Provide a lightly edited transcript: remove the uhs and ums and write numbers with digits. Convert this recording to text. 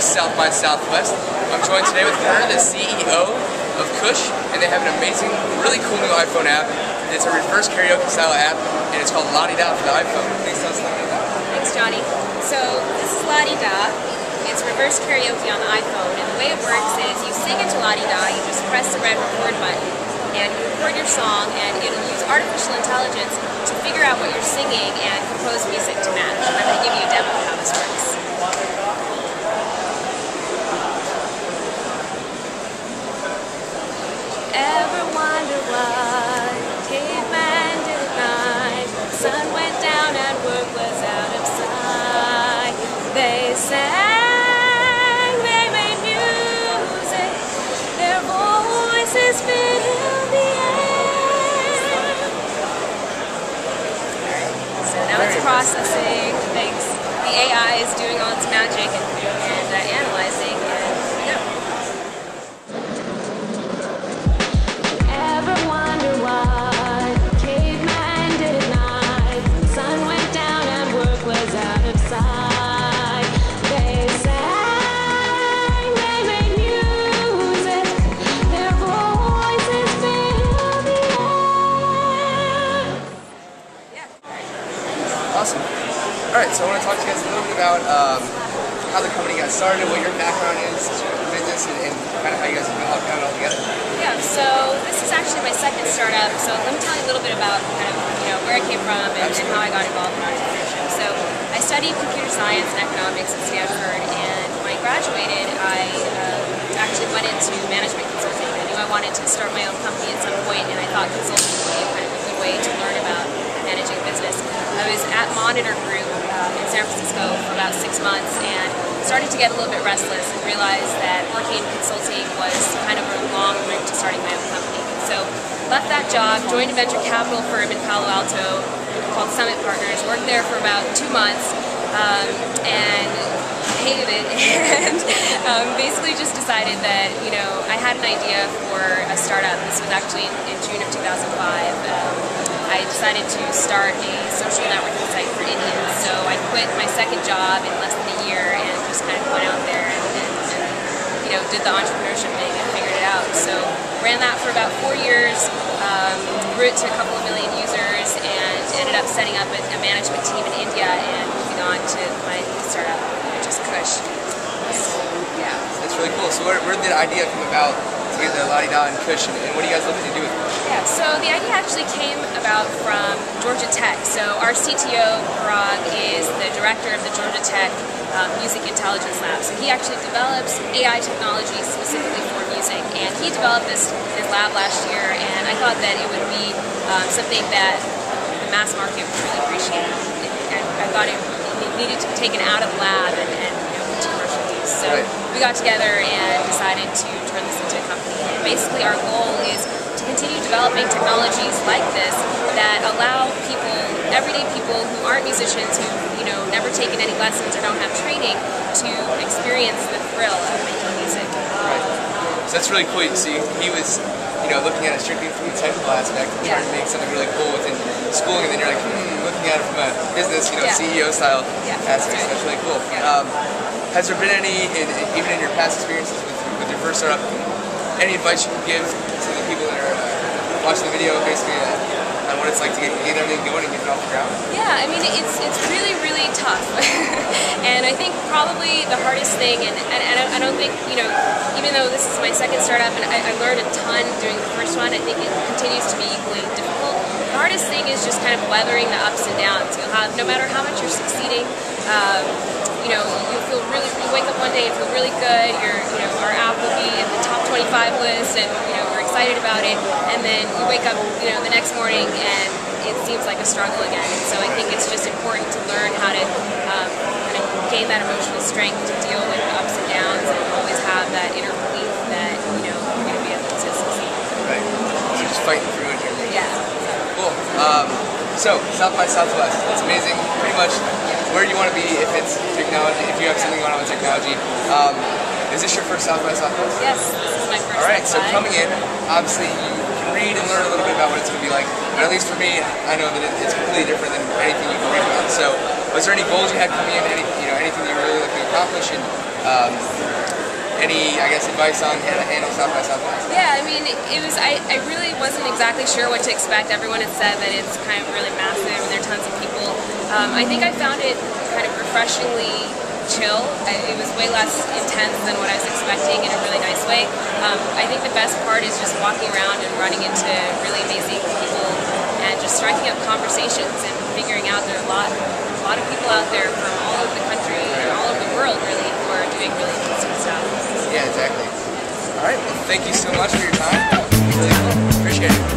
South by Southwest. I'm joined today with her, the CEO of Kush, and they have an amazing, really cool new iPhone app. It's a reverse karaoke style app, and it's called La-Di-Da for the iPhone. Please tell us a little bit about it. Thanks, Johnny. So this is La-Di-Da. It's reverse karaoke on the iPhone, and the way it works is you sing into La-Di-Da, you just press the red record button, and you record your song, and it'll use artificial intelligence to figure out what you're singing and compose music to match. And I'm going to give you a demo of how this works. Ever wonder what caveman did at night? The sun went down and work was out of sight. They sang, they made music, their voices filled the air. So now it's processing, thanks. The AI is doing all its magic and analyzing. Awesome. Alright, so I want to talk to you guys a little bit about how the company got started, what your background is to business, and kind of how you guys have developed it all together. Yeah, so this is actually my second startup, so let me tell you a little bit about kind of where I came from and how I got involved in entrepreneurship. So I studied computer science and economics at Stanford, and when I graduated, I actually went into management consulting. I knew I wanted to start my own company at some point, and I thought consulting would be kind of a good way to learn about managing business. I was at Monitor Group in San Francisco for about 6 months and started to get a little bit restless and realized that working in consulting was kind of a long route to starting my own company. So left that job, joined a venture capital firm in Palo Alto called Summit Partners, worked there for about 2 months and hated it, and basically just decided that, I had an idea for a startup. This was actually in June of 2005. I decided to start a social networking site for Indians. So I quit my second job in less than a year and just kind of went out there and did the entrepreneurship thing and figured it out. So ran that for about 4 years, grew it to a couple of million users, and ended up setting up a management team in India and moving on to my startup, which is Kush. Yeah. That's really cool. So where did the idea come about to get the La-Di-Da and Kush, and what are you guys looking to do with it? Yeah, so the idea actually came about from Georgia Tech. So our CTO, Parag, is the director of the Georgia Tech Music Intelligence Lab. So he actually develops AI technology specifically for music, and he developed this in his lab last year, and I thought that it would be something that the mass market would really appreciate. And I thought it needed to be taken out of the lab and put to commercial use. So we got together and decided to turn this into a company. And basically our goal is to continue developing technologies like this that allow people, everyday people who aren't musicians, who never taken any lessons or don't have training, to experience the thrill of making music. Right. So that's really cool. See, he was looking at it strictly from the technical aspect, trying to make something really cool within schooling, and then you're like, looking at it from a business, CEO style aspect. So that's really cool. Has there been any, even in your past experiences with your first startup, any advice you can give to the people that are watching the video, basically, on what it's like to get everything going and get it off the ground? Yeah, I mean, it's really, really tough. And I think probably the hardest thing, and I don't think, even though this is my second startup and I learned a ton doing the first one, I think it continues to be equally difficult. The hardest thing is just kind of weathering the ups and downs. You'll have, no matter how much you're succeeding, you'll feel really, you wake up one day and feel really good, our app will be in the top 25 list, and we're excited about it, and then you wake up the next morning and it seems like a struggle again. And so I think it's just important to learn how to kind of gain that emotional strength to deal with the ups and downs, and always have that inner belief that you're going to be able to succeed. Right. So just fighting through it. Yeah. Cool. So South by Southwest, it's amazing. Pretty much where you want to be if it's technology, if you have something going on with technology. Is this your first South by Southwest? Yes, this is my first. All right, so coming in, obviously you can read and learn a little bit about what it's going to be like. But at least for me, I know that it's completely different than anything you can read about. So, was there any goals you had coming in? Anything you were really looking to accomplish? And Any, I guess, advice on how to handle South by Southwest? Yeah, I mean, I really wasn't exactly sure what to expect. Everyone had said that it's kind of really massive and there are tons of people. I think I found it kind of refreshingly chill. It was way less intense than what I was expecting in a really nice way. I think the best part is just walking around and running into really amazing people and just striking up conversations and figuring out there are a lot of people out there from all over the country and all over the world really who are doing really interesting stuff. Yeah, exactly. All right, well, thank you so much for your time. Really cool. Appreciate it.